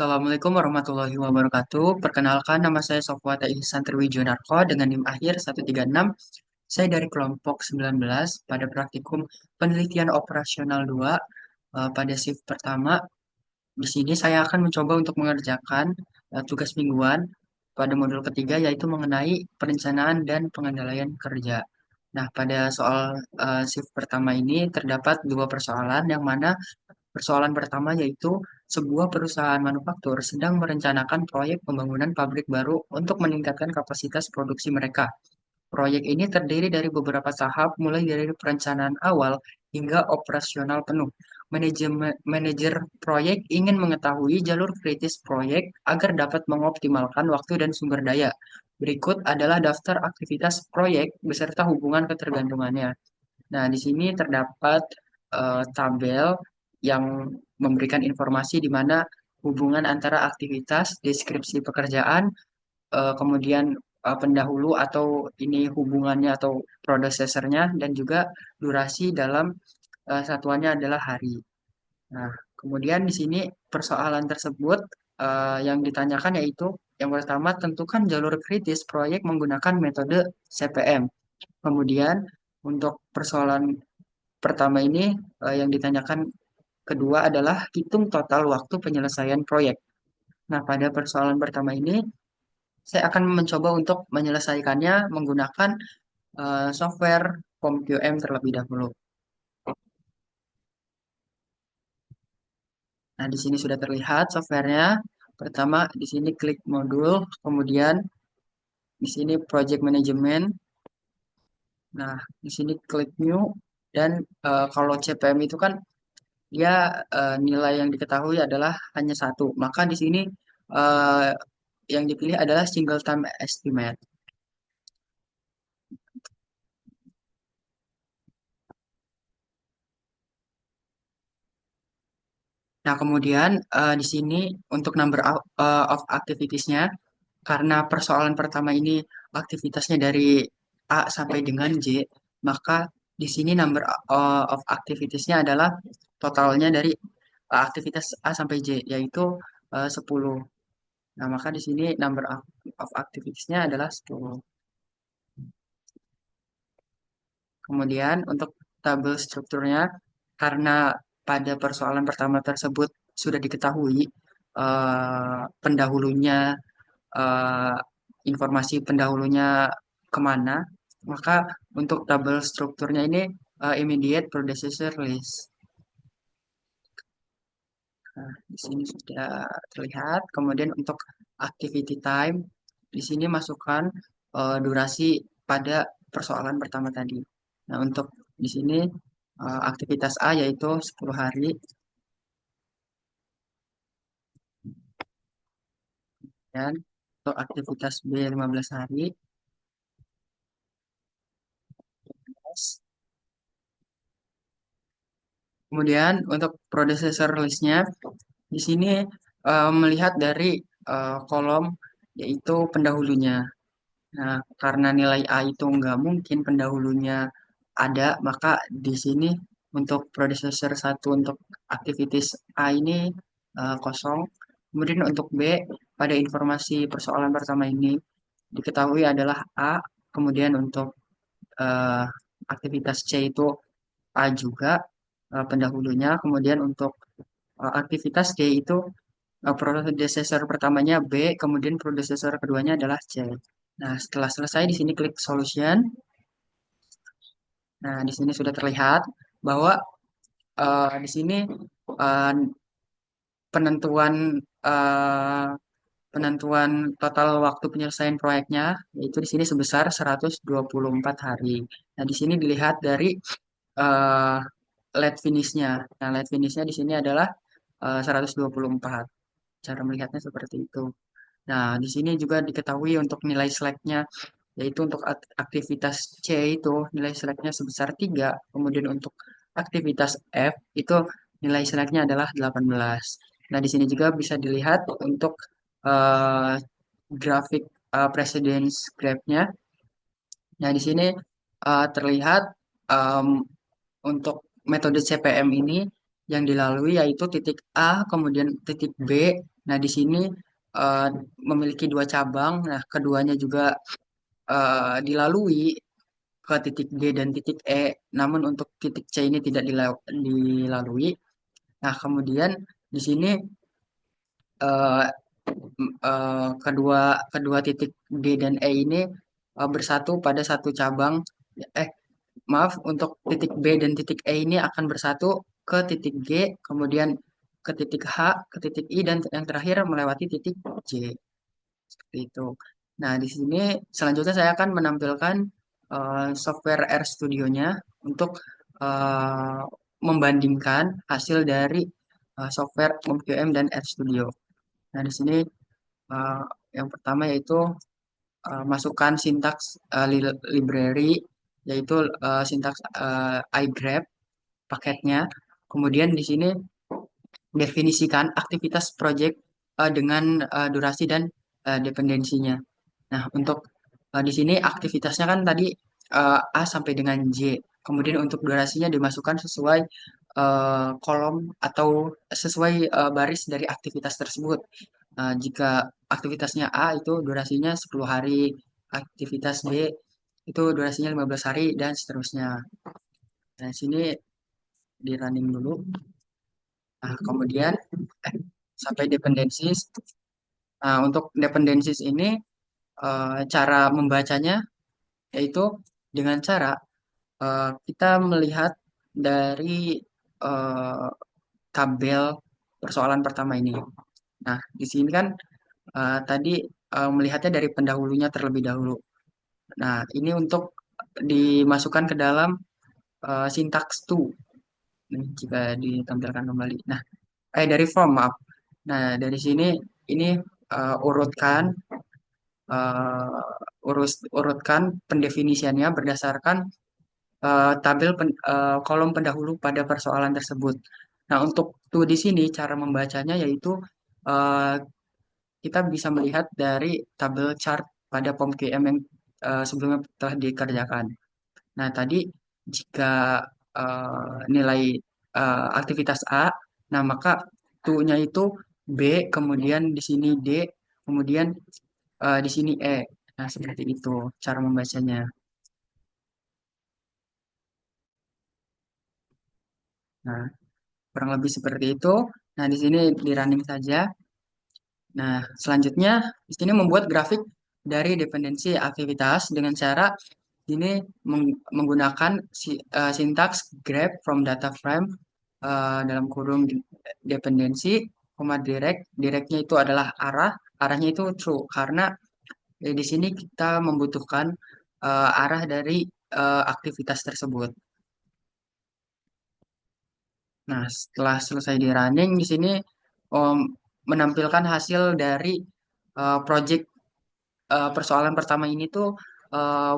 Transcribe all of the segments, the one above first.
Assalamualaikum warahmatullahi wabarakatuh. Perkenalkan, nama saya Sofwata Ihsan Triwijunarko dengan NIM akhir 136. Saya dari kelompok 19 pada praktikum penelitian operasional 2 pada shift pertama. Di sini saya akan mencoba untuk mengerjakan tugas mingguan pada modul ketiga yaitu mengenai perencanaan dan pengendalian kerja. Nah, pada soal shift pertama ini terdapat dua persoalan yang mana persoalan pertama yaitu sebuah perusahaan manufaktur sedang merencanakan proyek pembangunan pabrik baru untuk meningkatkan kapasitas produksi mereka. Proyek ini terdiri dari beberapa tahap, mulai dari perencanaan awal hingga operasional penuh. Manajer proyek ingin mengetahui jalur kritis proyek agar dapat mengoptimalkan waktu dan sumber daya. Berikut adalah daftar aktivitas proyek beserta hubungan ketergantungannya. Nah, di sini terdapat tabel yang memberikan informasi di mana hubungan antara aktivitas, deskripsi pekerjaan, kemudian pendahulu atau ini hubungannya atau predecessornya, dan juga durasi dalam satuannya adalah hari. Nah, kemudian di sini persoalan tersebut yang ditanyakan yaitu yang pertama, tentukan jalur kritis proyek menggunakan metode CPM. Kemudian untuk persoalan pertama ini yang ditanyakan kedua adalah hitung total waktu penyelesaian proyek. Nah, pada persoalan pertama ini saya akan mencoba untuk menyelesaikannya menggunakan software PomQM terlebih dahulu. Nah, di sini sudah terlihat softwarenya. Pertama, di sini klik modul, kemudian di sini project management. Nah, di sini klik new dan kalau CPM itu kan dia nilai yang diketahui adalah hanya satu. Maka di sini eh, yang dipilih adalah single time estimate. Nah, kemudian di sini untuk number of activitiesnya, karena persoalan pertama ini aktivitasnya dari A sampai dengan J, maka di sini number of activitiesnya adalah totalnya dari aktivitas A sampai J, yaitu 10. Nah, maka di sini number of activitiesnya adalah 10. Kemudian untuk tabel strukturnya, karena pada persoalan pertama tersebut sudah diketahui pendahulunya, eh, informasi pendahulunya kemana, maka untuk tabel strukturnya ini immediate predecessor list. Nah, di sini sudah terlihat. Kemudian untuk activity time, di sini masukkan durasi pada persoalan pertama tadi. Nah, untuk di sini aktivitas A yaitu 10 hari, dan untuk aktivitas B 15 hari. Kemudian untuk predecessor listnya, di sini melihat dari kolom yaitu pendahulunya. Nah, karena nilai A itu nggak mungkin pendahulunya ada, maka di sini untuk predecessor satu untuk activities A ini kosong. Kemudian untuk B, pada informasi persoalan pertama ini diketahui adalah A. Kemudian untuk eh, aktivitas C itu A juga pendahulunya. Kemudian untuk aktivitas D itu predecessor pertamanya B, kemudian predecessor keduanya adalah C. Nah, setelah selesai di sini klik solution. Nah, di sini sudah terlihat bahwa di sini eh, penentuan eh, penentuan total waktu penyelesaian proyeknya yaitu di sini sebesar 124 hari. Nah, di sini dilihat dari eh, late finish-nya. Nah, late finish-nya di sini adalah 124. Cara melihatnya seperti itu. Nah, di sini juga diketahui untuk nilai slack-nya, yaitu untuk aktivitas C itu nilai slack-nya sebesar 3, kemudian untuk aktivitas F itu nilai slack-nya adalah 18. Nah, di sini juga bisa dilihat untuk eh, grafik precedence graph-nya. Nah, di sini terlihat em, untuk metode CPM ini yang dilalui yaitu titik A, kemudian titik B, Nah, di sini eh, memiliki dua cabang. Nah, keduanya juga dilalui ke titik D dan titik E. Namun untuk titik C ini tidak dilalui. Nah, kemudian di sini eh, kedua kedua titik D dan E ini bersatu pada satu cabang. Eh, maaf, untuk titik B dan titik E ini akan bersatu ke titik G, kemudian ke titik H, ke titik I, dan yang terakhir melewati titik J. Seperti itu. Nah, di sini selanjutnya saya akan menampilkan software RStudio-nya untuk eh, membandingkan hasil dari software MoveQM dan RStudio. Nah, di sini eh, yang pertama yaitu masukkan sintaks library, yaitu sintaks igrep paketnya. Kemudian di sini definisikan aktivitas project dengan durasi dan dependensinya. Nah, untuk di sini aktivitasnya kan tadi A sampai dengan J. Kemudian untuk durasinya dimasukkan sesuai kolom atau sesuai baris dari aktivitas tersebut. Jika aktivitasnya A itu durasinya 10 hari, aktivitas B itu durasinya 15 hari, dan seterusnya. Nah, sini di running dulu. Nah, kemudian sampai dependencies. Nah, untuk dependencies ini cara membacanya yaitu dengan cara kita melihat dari eh, tabel persoalan pertama ini. Nah, di sini kan tadi melihatnya dari pendahulunya terlebih dahulu. Nah, ini untuk dimasukkan ke dalam sintaks to. Nih, jika ditampilkan kembali. Nah, dari form, maaf. Nah, dari sini ini urutkan urutkan pendefinisiannya berdasarkan tabel kolom pendahulu pada persoalan tersebut. Nah, untuk tuh di sini cara membacanya yaitu eh, kita bisa melihat dari tabel chart pada POM-QM yang sebelumnya telah dikerjakan. Nah, tadi jika nilai aktivitas A, nah maka tuh-nya itu B, kemudian di sini D, kemudian di sini E. Nah, seperti itu cara membacanya. Nah, kurang lebih seperti itu. Nah, di sini di running saja. Nah, selanjutnya di sini membuat grafik dari dependensi aktivitas dengan cara ini menggunakan sintaks grab from data frame dalam kurung dependensi, koma direct. Directnya itu adalah arah, arahnya itu true karena di sini kita membutuhkan arah dari aktivitas tersebut. Nah, setelah selesai di running, di sini om, menampilkan hasil dari project persoalan pertama ini tuh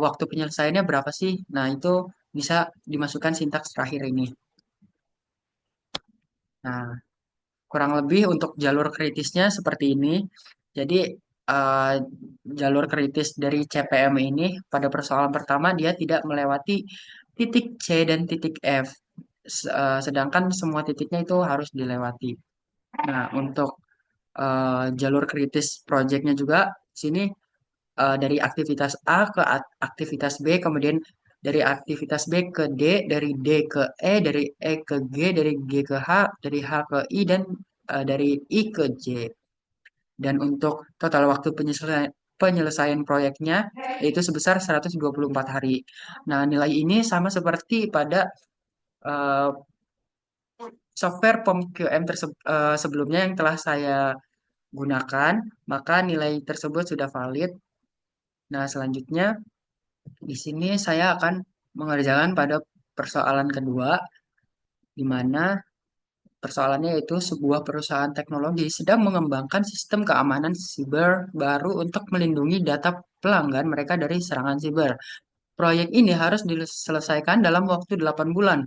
waktu penyelesaiannya berapa sih? Nah, itu bisa dimasukkan sintaks terakhir ini. Nah, kurang lebih untuk jalur kritisnya seperti ini. Jadi, eh, jalur kritis dari CPM ini pada persoalan pertama dia tidak melewati titik C dan titik F. Sedangkan semua titiknya itu harus dilewati. Nah, untuk jalur kritis proyeknya juga sini dari aktivitas A ke aktivitas B, kemudian dari aktivitas B ke D, dari D ke E, dari E ke G, dari G ke H, dari H ke I, dan dari I ke J. Dan untuk total waktu penyelesaian proyeknya yaitu sebesar 124 hari. Nah, nilai ini sama seperti pada eh, software POM-QM sebelumnya yang telah saya gunakan, maka nilai tersebut sudah valid. Nah, selanjutnya di sini saya akan mengerjakan pada persoalan kedua, di mana persoalannya yaitu sebuah perusahaan teknologi sedang mengembangkan sistem keamanan siber baru untuk melindungi data pelanggan mereka dari serangan siber. Proyek ini harus diselesaikan dalam waktu 8 bulan.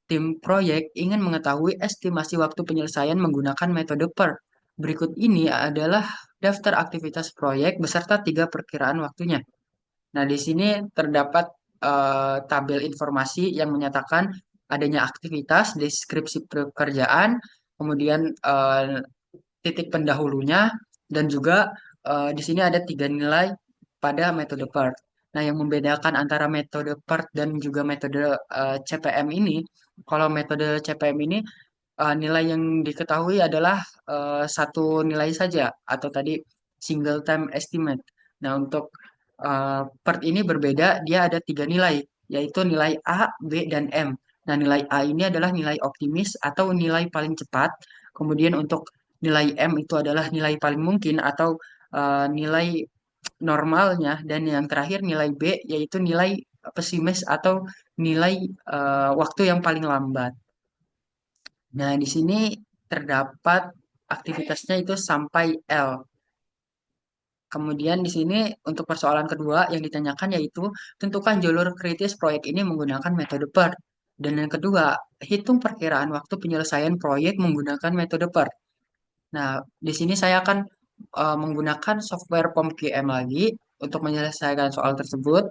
Tim proyek ingin mengetahui estimasi waktu penyelesaian menggunakan metode PER. Berikut ini adalah daftar aktivitas proyek beserta tiga perkiraan waktunya. Nah, di sini terdapat tabel informasi yang menyatakan adanya aktivitas, deskripsi pekerjaan, kemudian titik pendahulunya dan juga di sini ada tiga nilai pada metode PERT. Nah, yang membedakan antara metode PERT dan juga metode CPM ini, kalau metode CPM ini nilai yang diketahui adalah satu nilai saja atau tadi single time estimate. Nah, untuk PERT ini berbeda, dia ada tiga nilai, yaitu nilai A, B, dan M. Nah, nilai A ini adalah nilai optimis atau nilai paling cepat. Kemudian untuk nilai M itu adalah nilai paling mungkin atau nilai normalnya. Dan yang terakhir nilai B yaitu nilai pesimis atau nilai waktu yang paling lambat. Nah, di sini terdapat aktivitasnya itu sampai L. Kemudian di sini untuk persoalan kedua yang ditanyakan yaitu tentukan jalur kritis proyek ini menggunakan metode PERT. Dan yang kedua, hitung perkiraan waktu penyelesaian proyek menggunakan metode PERT. Nah, di sini saya akan menggunakan software POMQM lagi untuk menyelesaikan soal tersebut.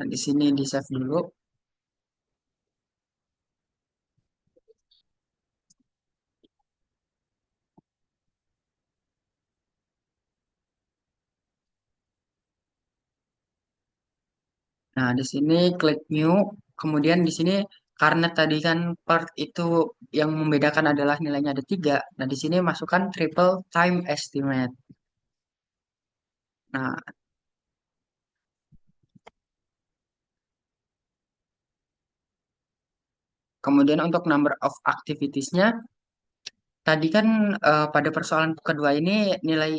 Nah, di sini di save dulu. Nah, di sini klik new. Kemudian di sini karena tadi kan part itu yang membedakan adalah nilainya ada tiga. Nah, di sini masukkan triple time estimate. Nah, kemudian untuk number of activitiesnya, tadi kan pada persoalan kedua ini nilai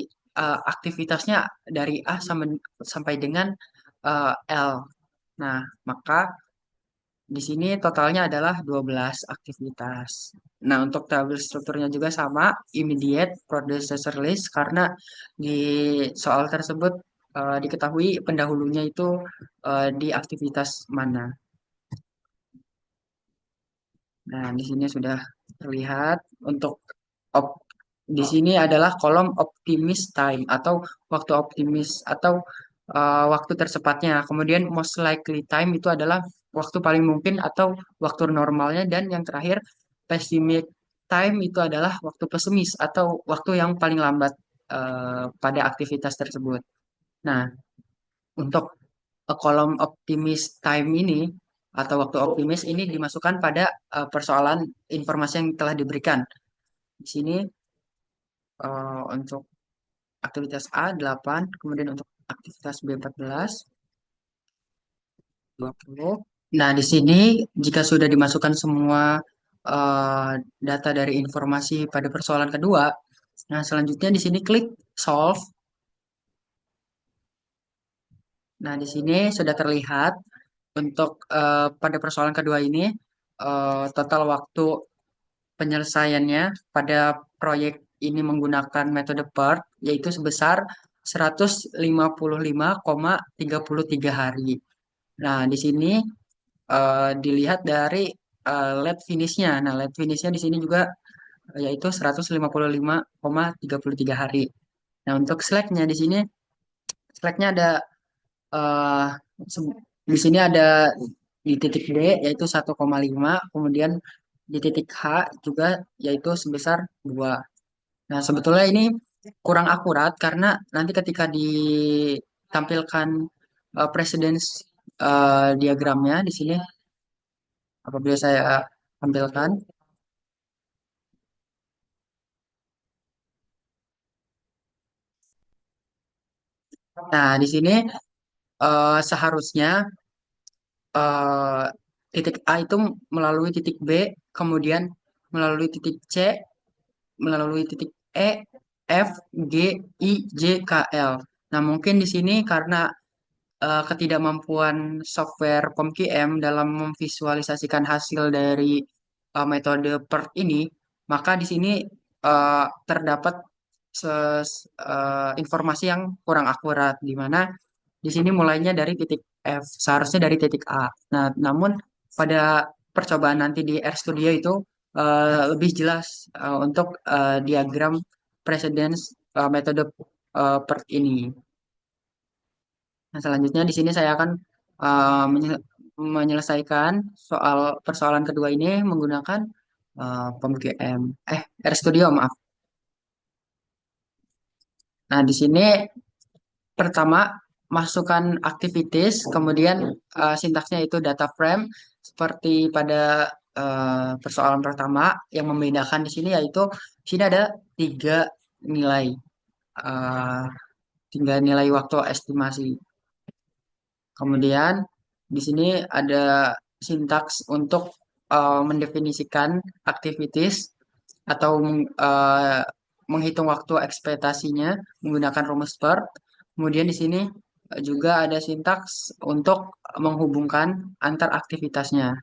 aktivitasnya dari A sampai dengan L. Nah, maka di sini totalnya adalah 12 aktivitas. Nah, untuk tabel strukturnya juga sama, immediate predecessor list, karena di soal tersebut diketahui pendahulunya itu di aktivitas mana. Nah, di sini sudah terlihat untuk op- di sini adalah kolom optimis time atau waktu optimis atau waktu tercepatnya. Kemudian most likely time itu adalah waktu paling mungkin atau waktu normalnya dan yang terakhir pessimistic time itu adalah waktu pesimis atau waktu yang paling lambat pada aktivitas tersebut. Nah, untuk kolom optimis time ini atau waktu optimis ini dimasukkan pada persoalan informasi yang telah diberikan. Di sini untuk aktivitas A 8, kemudian untuk aktivitas B 14, 20. Nah, di sini jika sudah dimasukkan semua data dari informasi pada persoalan kedua, nah selanjutnya di sini klik solve. Nah, di sini sudah terlihat untuk pada persoalan kedua ini total waktu penyelesaiannya pada proyek ini menggunakan metode PERT yaitu sebesar 155,33 hari. Nah, di sini dilihat dari late finish-nya. Nah, late finish-nya di sini juga yaitu 155,33 hari. Nah, untuk slack-nya di sini slack-nya ada eh, di sini ada di titik D yaitu 1,5, kemudian di titik H juga yaitu sebesar 2. Nah, sebetulnya ini kurang akurat karena nanti ketika ditampilkan precedence diagramnya di sini apabila saya tampilkan. Nah, di sini seharusnya eh, titik A itu melalui titik B, kemudian melalui titik C, melalui titik E, F, G, I, J, K, L. Nah, mungkin di sini karena ketidakmampuan software POMQM dalam memvisualisasikan hasil dari metode PERT ini, maka di sini terdapat informasi yang kurang akurat, di mana di sini mulainya dari titik F, seharusnya dari titik A. Nah, namun pada percobaan nanti di RStudio itu lebih jelas untuk diagram precedence metode PERT ini. Nah, selanjutnya di sini saya akan menyelesaikan soal persoalan kedua ini menggunakan POMQM, RStudio maaf. Nah, di sini pertama masukkan activities, kemudian sintaksnya itu data frame seperti pada persoalan pertama yang membedakan di sini yaitu di sini ada tiga nilai eh, tiga nilai waktu estimasi. Kemudian di sini ada sintaks untuk mendefinisikan activities atau menghitung waktu ekspektasinya menggunakan rumus PERT. Kemudian di sini juga ada sintaks untuk menghubungkan antar aktivitasnya.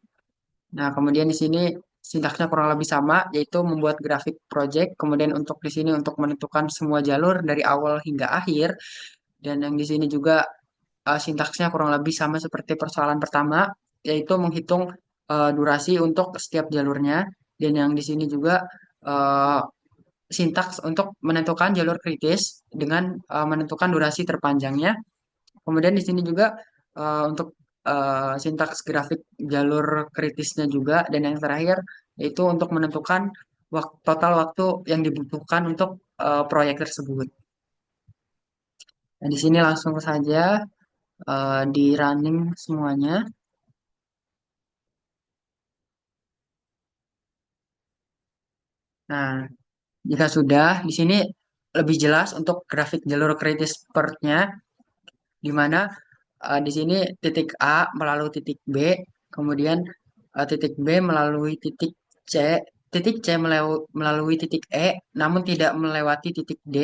Nah, kemudian di sini sintaksnya kurang lebih sama, yaitu membuat grafik project. Kemudian untuk di sini untuk menentukan semua jalur dari awal hingga akhir. Dan yang di sini juga sintaksnya kurang lebih sama seperti persoalan pertama, yaitu menghitung durasi untuk setiap jalurnya. Dan yang di sini juga eh, sintaks untuk menentukan jalur kritis dengan menentukan durasi terpanjangnya. Kemudian di sini juga untuk sintaks grafik jalur kritisnya juga. Dan yang terakhir yaitu untuk menentukan total waktu yang dibutuhkan untuk proyek tersebut. Nah, di sini langsung saja di running semuanya. Nah, jika sudah, di sini lebih jelas untuk grafik jalur kritis partnya, di mana di sini titik A melalui titik B, kemudian titik B melalui titik C melalui titik E, namun tidak melewati titik D,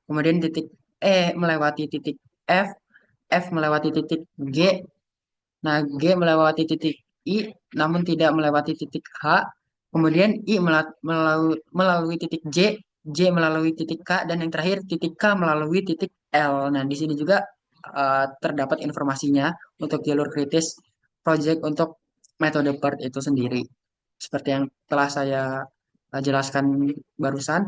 kemudian titik E melewati titik F, F melewati titik G, nah G melewati titik I, namun tidak melewati titik H, kemudian I melalui titik J, J melalui titik K, dan yang terakhir titik K melalui titik L. Nah, di sini juga terdapat informasinya untuk jalur kritis project untuk metode PERT itu sendiri. Seperti yang telah saya jelaskan barusan.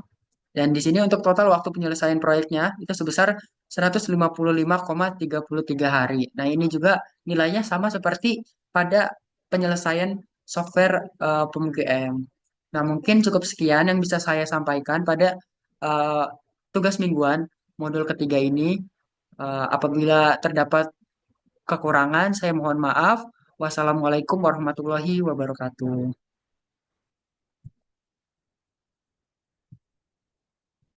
Dan di sini untuk total waktu penyelesaian proyeknya itu sebesar 155,33 hari. Nah, ini juga nilainya sama seperti pada penyelesaian software PMGM. Nah, mungkin cukup sekian yang bisa saya sampaikan pada eh, tugas mingguan modul ketiga ini. Apabila terdapat kekurangan, saya mohon maaf. Wassalamualaikum warahmatullahi wabarakatuh.